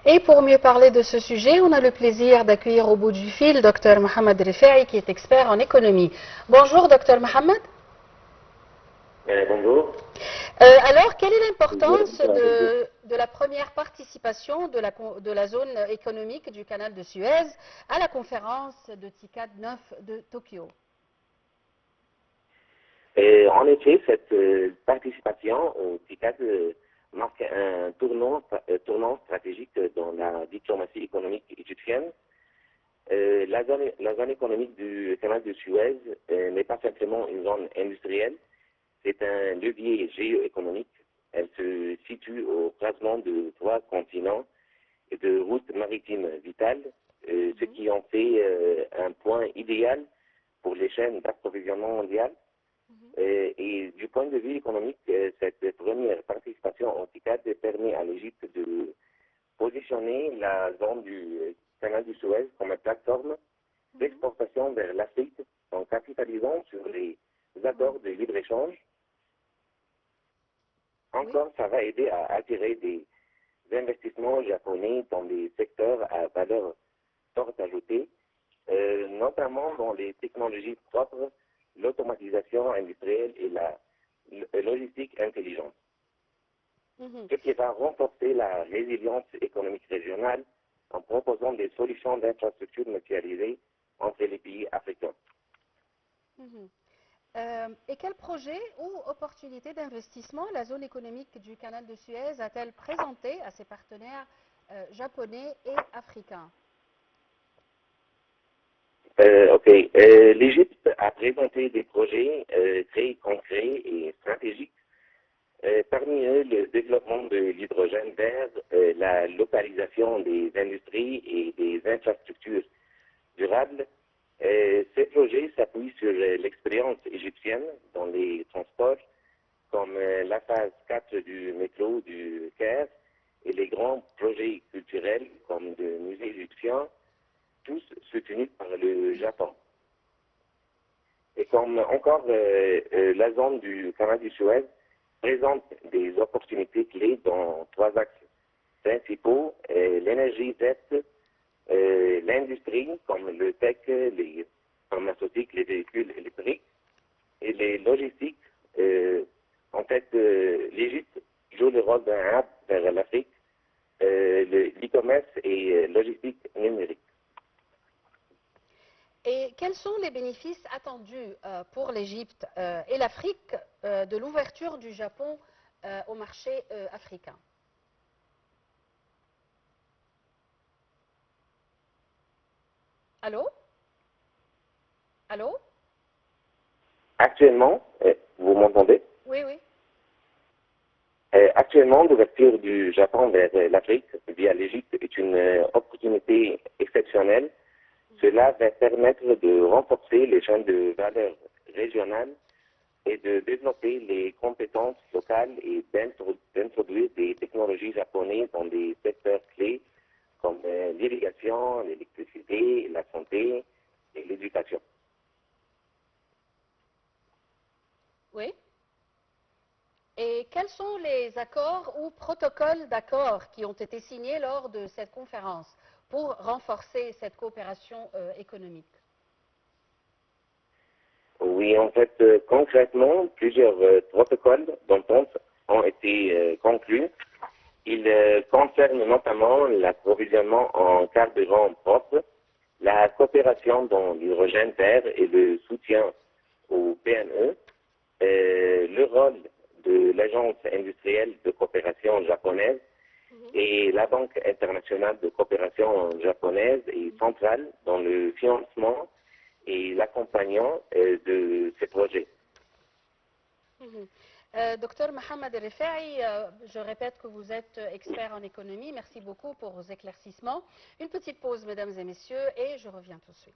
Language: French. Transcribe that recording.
Et pour mieux parler de ce sujet, on a le plaisir d'accueillir au bout du fil Dr Mohamed Rifai, qui est expert en économie. Bonjour Dr Mohamed. Bonjour. Alors, quelle est l'importance de la première participation de la zone économique du canal de Suez à la conférence de TICAD 9 de Tokyo? En effet, cette participation au TICAD marque un tournant stratégique dans la diplomatie économique égyptienne. La zone économique du canal de Suez n'est pas simplement une zone industrielle, c'est un levier géoéconomique. Elle se situe au croisement de 3 continents et de routes maritimes vitales, ce qui en fait un point idéal pour les chaînes d'approvisionnement mondiales. Et du point de vue économique, cette première participation au TICAD permet à l'Égypte de positionner la zone du canal du Suez comme une plateforme d'exportation vers l'Afrique en capitalisant sur les accords de libre-échange. Encore, ça va aider à attirer des investissements japonais dans des secteurs à valeur forte ajoutée, notamment dans les technologies propres, l'automatisation industrielle et la logistique intelligente. Ce qui va renforcer la résilience économique régionale en proposant des solutions d'infrastructures mutualisées entre les pays africains. Et quels projets ou opportunités d'investissement la zone économique du canal de Suez a-t-elle présenté à ses partenaires japonais et africains? L'Égypte a présenté des projets très concrets et stratégiques. Parmi eux, le développement de l'hydrogène vert, la localisation des industries et des infrastructures durables. Ces projets s'appuient sur l'expérience égyptienne dans les transports, comme la phase 4 du métro du Caire et les grands projets culturels comme le musée égyptien, tous soutenus par le Japon. Et comme encore la zone du canal du Suez présente des opportunités clés dans 3 axes principaux, l'énergie verte, l'industrie comme le tech, les pharmaceutiques, les véhicules électriques et les logistiques. En fait, l'Égypte joue le rôle d'un hub vers l'Afrique, l'e-commerce et logistique numérique. Et quels sont les bénéfices attendus pour l'Égypte et l'Afrique de l'ouverture du Japon au marché africain? Allô? Allô? Actuellement, vous m'entendez? Oui, oui. Actuellement, l'ouverture du Japon vers l'Afrique via l'Égypte est une opportunité exceptionnelle. Cela va permettre de renforcer les chaînes de valeur régionales et de développer les compétences locales et d'introduire des technologies japonaises dans des secteurs clés comme l'irrigation, l'électricité, la santé et l'éducation. Oui. Et quels sont les accords ou protocoles d'accords qui ont été signés lors de cette conférence pour renforcer cette coopération économique? Oui, en fait, concrètement, plusieurs protocoles d'entente ont été conclus. Ils concernent notamment l'approvisionnement en carburant propre, la coopération dans l'hydrogène vert et le soutien aux PME, le rôle de l'Agence industrielle de coopération japonaise et la Banque internationale de coopération japonaise et centrale dans le financement et l'accompagnement de ces projets. Docteur Mohamed Rifai, je répète que vous êtes expert en économie. Merci beaucoup pour vos éclaircissements. Une petite pause, mesdames et messieurs, et je reviens tout de suite.